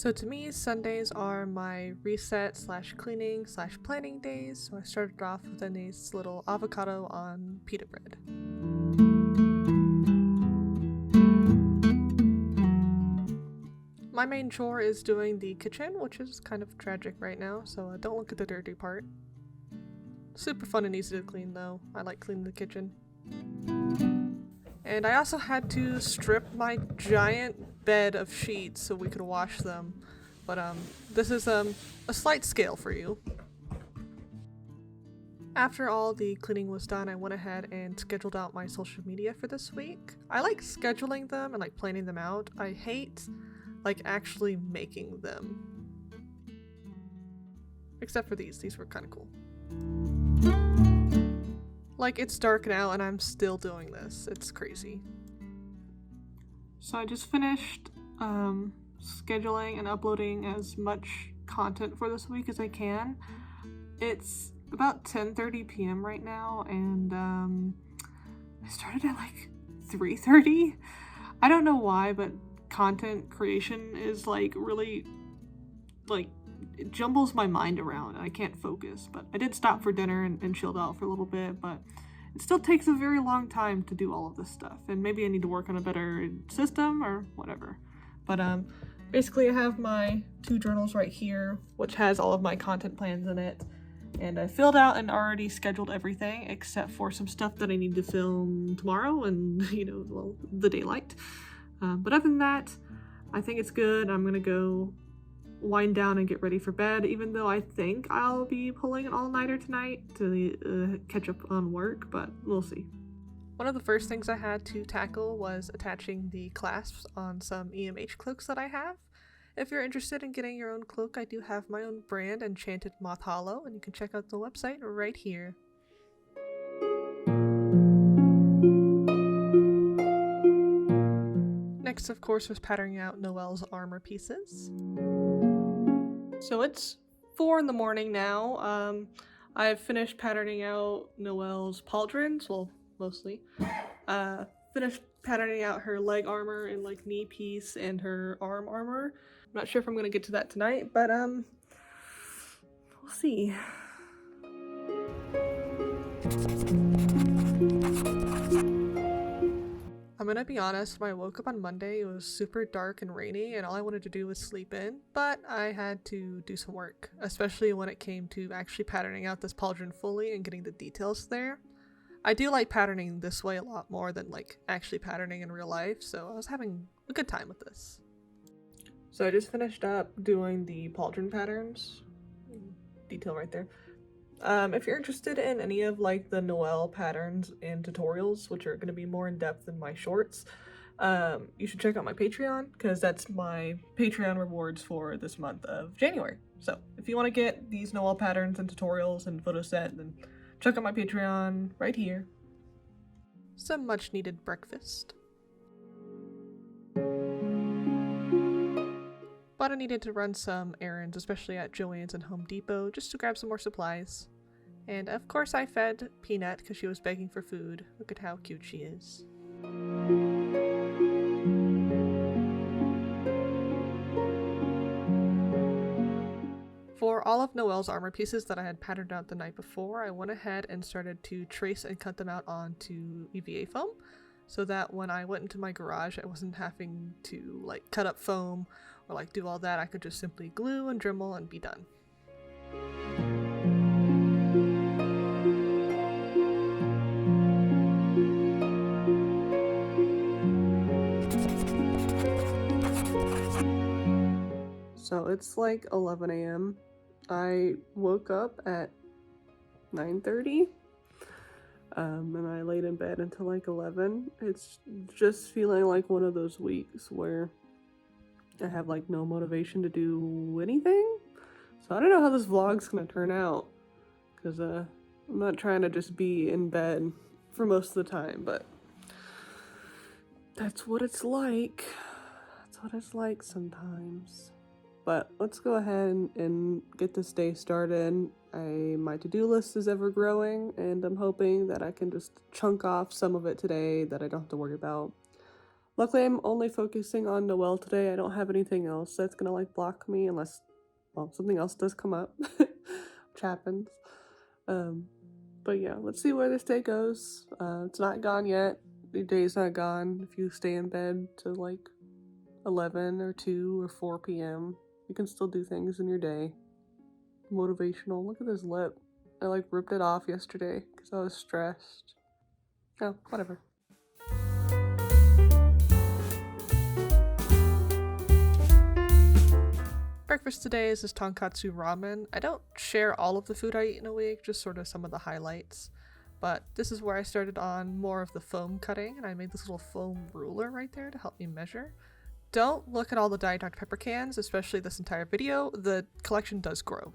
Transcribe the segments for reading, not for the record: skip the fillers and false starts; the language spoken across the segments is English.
So to me, Sundays are my reset slash cleaning slash planning days. So I started off with a nice little avocado on pita bread. My main chore is doing the kitchen, which is kind of tragic right now, so don't look at the dirty part. Super fun and easy to clean though. I like cleaning the kitchen. And I also had to strip my giant bed of sheets so we could wash them. But this is a slight scale for you. After all the cleaning was done, I went ahead and scheduled out my social media for this week. I like scheduling them and like planning them out. I hate like actually making them. Except for these were kind of cool. Like, it's dark now and I'm still doing this. It's crazy. So I just finished scheduling and uploading as much content for this week as I can. It's about 10:30 p.m. right now, and I started at like 3:30. I don't know why, but content creation is like really like it jumbles my mind around and I can't focus. But I did stop for dinner and chilled out for a little bit, but it still takes a very long time to do all of this stuff, and maybe I need to work on a better system or whatever. But basically I have my 2 journals right here, which has all of my content plans in it, and I filled out and already scheduled everything except for some stuff that I need to film tomorrow and well, the daylight. But other than that, I think it's good. I'm gonna go wind down and get ready for bed, even though I think I'll be pulling an all-nighter tonight to catch up on work, but we'll see. One of the first things I had to tackle was attaching the clasps on some EMH cloaks that I have. If you're interested in getting your own cloak, I do have my own brand, Enchanted Moth Hollow, and you can check out the website right here. Next, of course, was patterning out Noelle's armor pieces. So it's 4 in the morning now. I've finished patterning out Noelle's pauldrons, well, mostly. Finished patterning out her leg armor and like knee piece and her arm armor. I'm not sure if I'm gonna get to that tonight, but we'll see. I'm gonna be honest, when I woke up on Monday, it was super dark and rainy, and all I wanted to do was sleep in, but I had to do some work, especially when it came to actually patterning out this pauldron fully and getting the details there. I do like patterning this way a lot more than like actually patterning in real life, so I was having a good time with this. So I just finished up doing the pauldron patterns. Detail right there. If you're interested in any of like the Noelle patterns and tutorials, which are going to be more in depth than my shorts, you should check out my Patreon, because that's my Patreon rewards for this month of January. So if you want to get these Noelle patterns and tutorials and photo set, then check out my Patreon right here. Some much needed breakfast. But I needed to run some errands, especially at Joann's and Home Depot, just to grab some more supplies. And of course I fed Peanut because she was begging for food. Look at how cute she is. For all of Noelle's armor pieces that I had patterned out the night before, I went ahead and started to trace and cut them out onto EVA foam, so that when I went into my garage I wasn't having to like cut up foam or like do all that. I could just simply glue and Dremel and be done. So it's like 11 a.m. I woke up at 9:30 and I laid in bed until like 11. It's just feeling like one of those weeks where I have like no motivation to do anything. So I don't know how this vlog's gonna turn out, because I'm not trying to just be in bed for most of the time, but that's what it's like. That's what it's like sometimes. But let's go ahead and get this day started. My to-do list is ever growing, and I'm hoping that I can just chunk off some of it today that I don't have to worry about. Luckily, I'm only focusing on Noelle today. I don't have anything else that's gonna like block me unless, well, something else does come up, which happens. But yeah, let's see where this day goes. It's not gone yet. The day's not gone. If you stay in bed to like 11 or 2 or 4 p.m., you can still do things in your day. Motivational. Look at this lip. I like ripped it off yesterday because I was stressed. Oh, whatever. Breakfast today is this tonkatsu ramen. I don't share all of the food I eat in a week, just sort of some of the highlights. But this is where I started on more of the foam cutting, and I made this little foam ruler right there to help me measure. Don't look at all the Diet Dr. Pepper cans, especially this entire video. The collection does grow.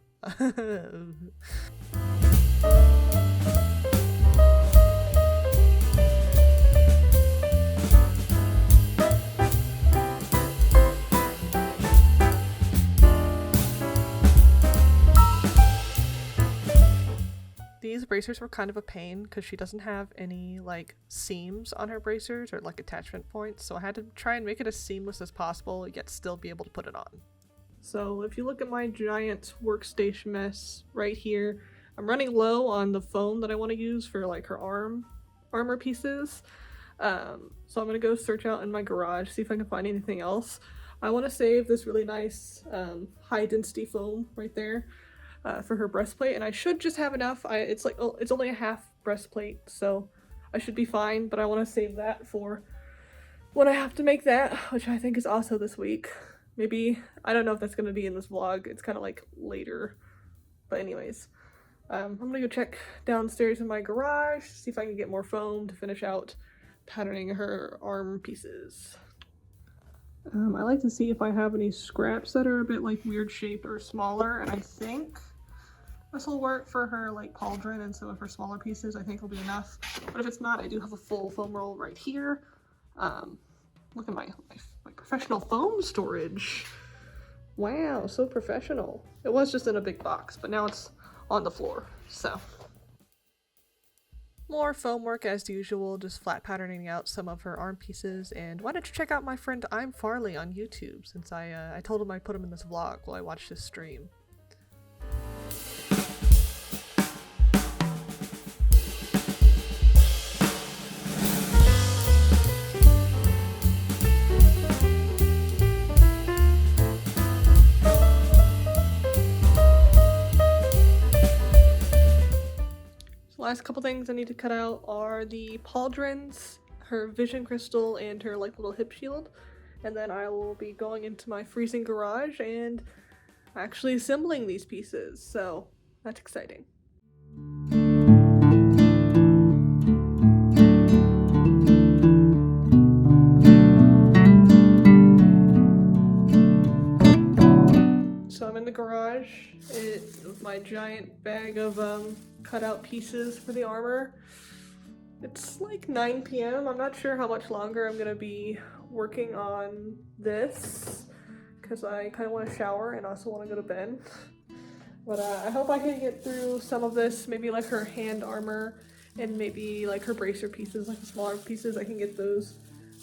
These bracers were kind of a pain because she doesn't have any like seams on her bracers or like attachment points, so I had to try and make it as seamless as possible yet still be able to put it on. So if you look at my giant workstation mess right here, I'm running low on the foam that I want to use for like her armor pieces. So I'm gonna go search out in my garage, see if I can find anything else. I want to save this really nice high density foam right there for her breastplate, and I should just have enough. It's only a half breastplate, so I should be fine, but I want to save that for when I have to make that, which I think is also this week. Maybe, I don't know if that's going to be in this vlog. It's kind of like later, but anyways. I'm gonna go check downstairs in my garage, see if I can get more foam to finish out patterning her arm pieces. I like to see if I have any scraps that are a bit like weird shaped or smaller, and I think this will work for her like pauldron and some of her smaller pieces. I think will be enough, but if it's not, I do have a full foam roll right here. Look at my professional foam storage. Wow, so professional. It was just in a big box, but now it's on the floor, so. More foam work as usual, just flat patterning out some of her arm pieces, and why don't you check out my friend I'm Farley on YouTube, since I told him I'd put him in this vlog while I watched his stream. Last couple things I need to cut out are the pauldrons, her vision crystal, and her like little hip shield, and then I will be going into my freezing garage and actually assembling these pieces, so that's exciting. So I'm in the garage with my giant bag of cutout pieces for the armor. It's like 9 p.m. I'm not sure how much longer I'm gonna be working on this because I kind of want to shower and also want to go to bed. But I hope I can get through some of this, maybe like her hand armor and maybe like her bracer pieces, like the smaller pieces. I can get those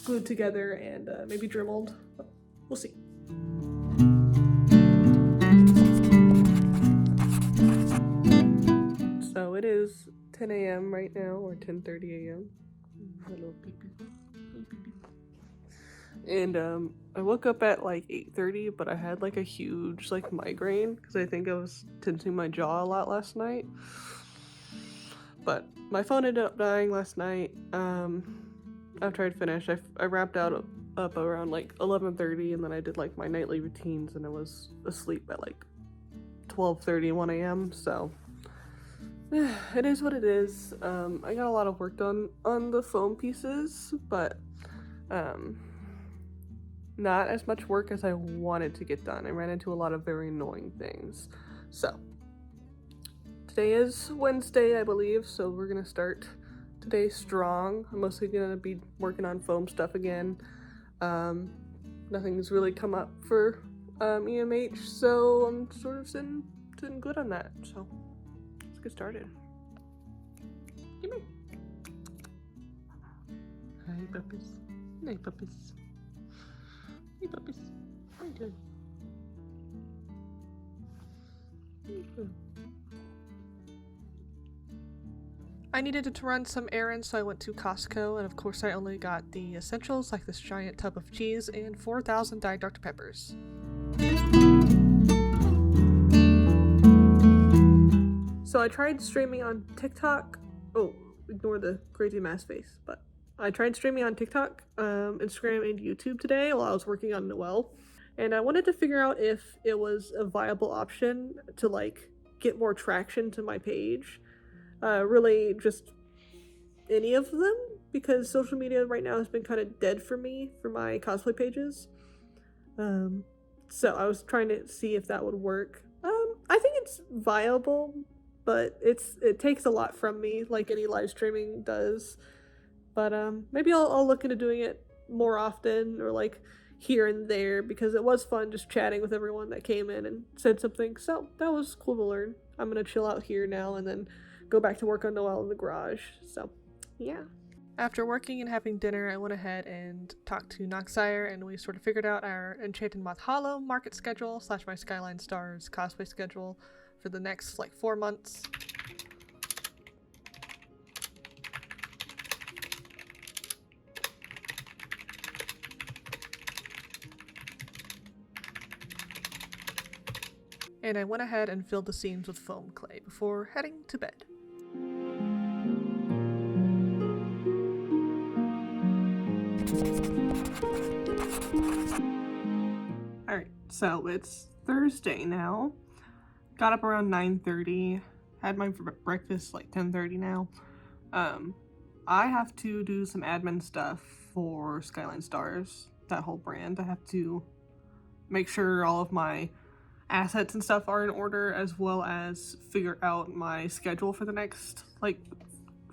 glued together and maybe dremeled. We'll see. So it is 10 a.m. right now, or 10:30 a.m. Hello, pee-pee. And I woke up at like 8:30, but I had like a huge like migraine because I think I was tensing my jaw a lot last night. But my phone ended up dying last night. After I'd finished, I wrapped up around like 11:30, and then I did like my nightly routines, and I was asleep at like 12:30, 1 a.m. So it is what it is. I got a lot of work done on the foam pieces, but not as much work as I wanted to get done. I ran into a lot of very annoying things. So today is Wednesday, I believe, so we're gonna start today strong. I'm mostly gonna be working on foam stuff again. Nothing's really come up for EMH, so I'm sort of sitting good on that. So let's get started. Come here. Hi, puppies. Hey, puppies. Hey, puppies. How you doing? I needed to run some errands, so I went to Costco, and of course I only got the essentials like this giant tub of cheese and 4,000 Diet Dr. Peppers. So I tried streaming on TikTok. Oh, ignore the crazy mask face, but I tried streaming on TikTok, Instagram, and YouTube today while I was working on Noelle. And I wanted to figure out if it was a viable option to like get more traction to my page. Really just any of them, because social media right now has been kind of dead for me for my cosplay pages. So I was trying to see if that would work. I think it's viable, but it takes a lot from me, like any live streaming does. But maybe I'll look into doing it more often, or like here and there, because it was fun just chatting with everyone that came in and said something. So that was cool to learn. I'm gonna chill out here now and then go back to work on Noelle in the garage. So yeah. After working and having dinner, I went ahead and talked to Noxire, and we sort of figured out our Enchanted Moth Hollow market schedule / my Skyline Stars cosplay schedule for the next like 4 months. And I went ahead and filled the seams with foam clay before heading to bed. Alright, so it's Thursday now. Got up around 9:30. Had my breakfast like 10:30 now. I have to do some admin stuff for Skyline Stars, that whole brand. I have to make sure all of my assets and stuff are in order, as well as figure out my schedule for the next like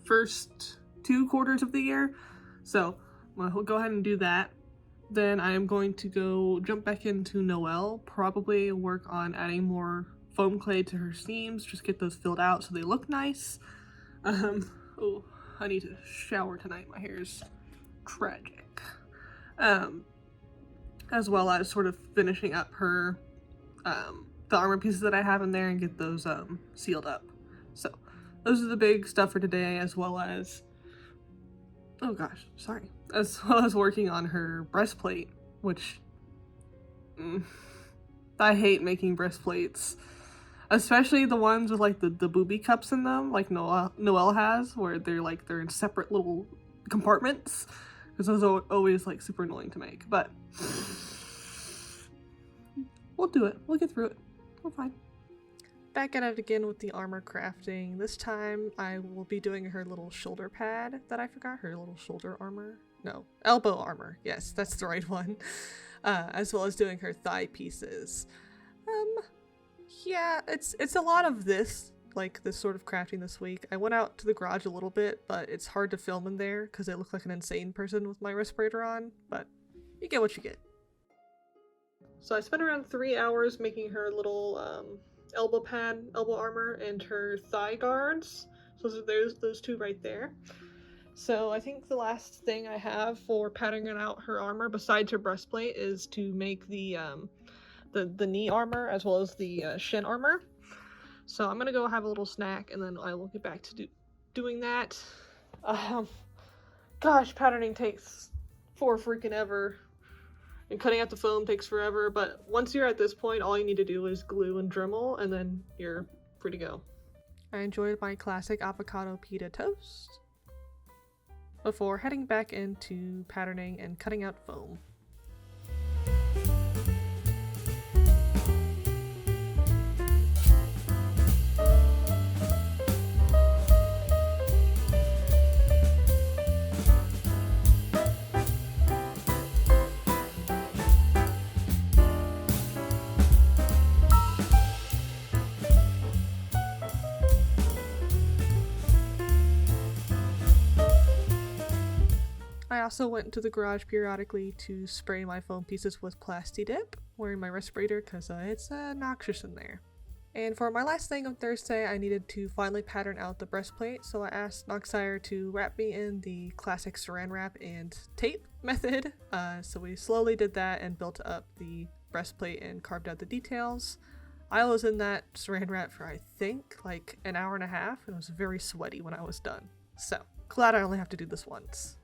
first 2 quarters of the year. So we'll go ahead and do that. Then I am going to go jump back into Noelle, probably work on adding more foam clay to her seams, just get those filled out so they look nice. Oh, I need to shower tonight, my hair's tragic. As well as sort of finishing up her the armor pieces that I have in there and get those sealed up. So those are the big stuff for today, as well as as well as working on her breastplate, which I hate making breastplates, especially the ones with like the booby cups in them, like Noelle has, where they're in separate little compartments, because those are always like super annoying to make. But we'll do it. We'll get through it. We're fine. Back at it again with the armor crafting. This time I will be doing her little shoulder pad that I forgot. Her little shoulder armor. No, elbow armor. Yes, that's the right one. As well as doing her thigh pieces. Yeah, it's a lot of this, like this sort of crafting this week. I went out to the garage a little bit, but it's hard to film in there because I look like an insane person with my respirator on, but you get what you get. So I spent around 3 hours making her little elbow armor and her thigh guards. So those two right there. So I think the last thing I have for patterning out her armor besides her breastplate is to make the knee armor as well as the shin armor. So I'm gonna go have a little snack and then I will get back to doing that. Gosh, patterning takes freaking ever. And cutting out the foam takes forever, but once you're at this point, all you need to do is glue and Dremel, and then you're free to go. I enjoyed my classic avocado pita toast before heading back into patterning and cutting out foam. I also went into the garage periodically to spray my foam pieces with Plasti Dip, wearing my respirator because it's noxious in there. And for my last thing on Thursday, I needed to finally pattern out the breastplate, so I asked Noxire to wrap me in the classic saran wrap and tape method. So we slowly did that and built up the breastplate and carved out the details. I was in that saran wrap for I think like an hour and a half, and it was very sweaty when I was done. So glad I only have to do this once.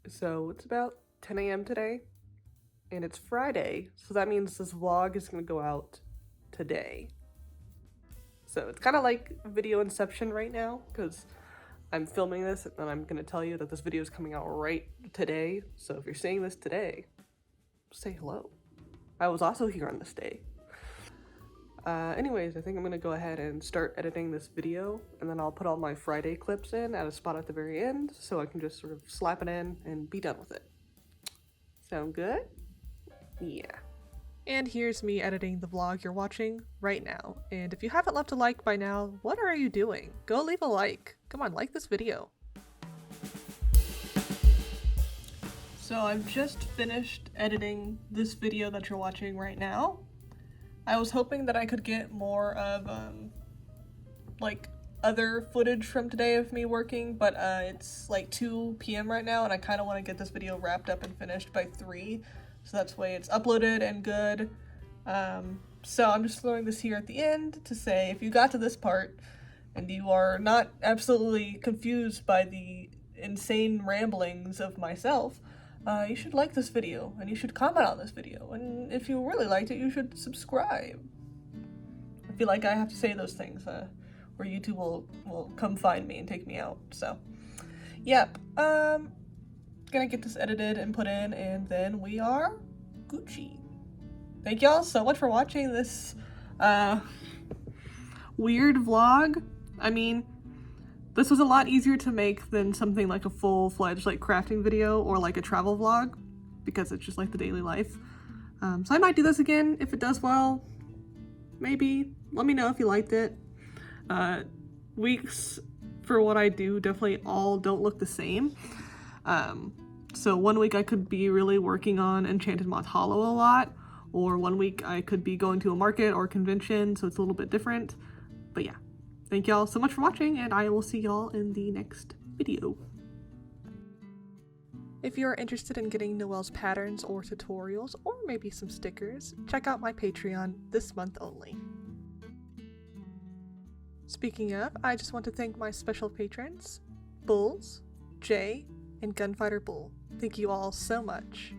So it's about 10 a.m. today, and it's Friday, so that means this vlog is gonna go out today. So it's kind of like video inception right now, because I'm filming this and I'm gonna tell you that this video is coming out right today. So if you're seeing this today, say hello. I was also here on this day. Anyways, I think I'm gonna go ahead and start editing this video, and then I'll put all my Friday clips in at a spot at the very end, so I can just sort of slap it in and be done with it. Sound good? Yeah. And here's me editing the vlog you're watching right now. And if you haven't left a like by now, what are you doing? Go leave a like. Come on, like this video. So I've just finished editing this video that you're watching right now. I was hoping that I could get more of like other footage from today of me working, but it's like 2 p.m. right now, and I kind of want to get this video wrapped up and finished by 3, so that's why it's uploaded and good. So I'm just throwing this here at the end to say, if you got to this part and you are not absolutely confused by the insane ramblings of myself, you should like this video, and you should comment on this video, and if you really liked it, you should subscribe. I feel like I have to say those things, or YouTube will come find me and take me out, so. Yep, gonna get this edited and put in, and then we are Gucci. Thank y'all so much for watching this, weird vlog. I mean, this was a lot easier to make than something like a full-fledged like crafting video or like a travel vlog, because it's just like the daily life. So I might do this again if it does well. Maybe. Let me know if you liked it. Weeks for what I do definitely all don't look the same. So one week I could be really working on Enchanted Moth Hollow a lot, or one week I could be going to a market or convention, so it's a little bit different. But yeah. Thank y'all so much for watching, and I will see y'all in the next video. If you're interested in getting Noelle's patterns or tutorials, or maybe some stickers, check out my Patreon this month only. Speaking of, I just want to thank my special patrons, Bulls, Jay, and Gunfighter Bull. Thank you all so much.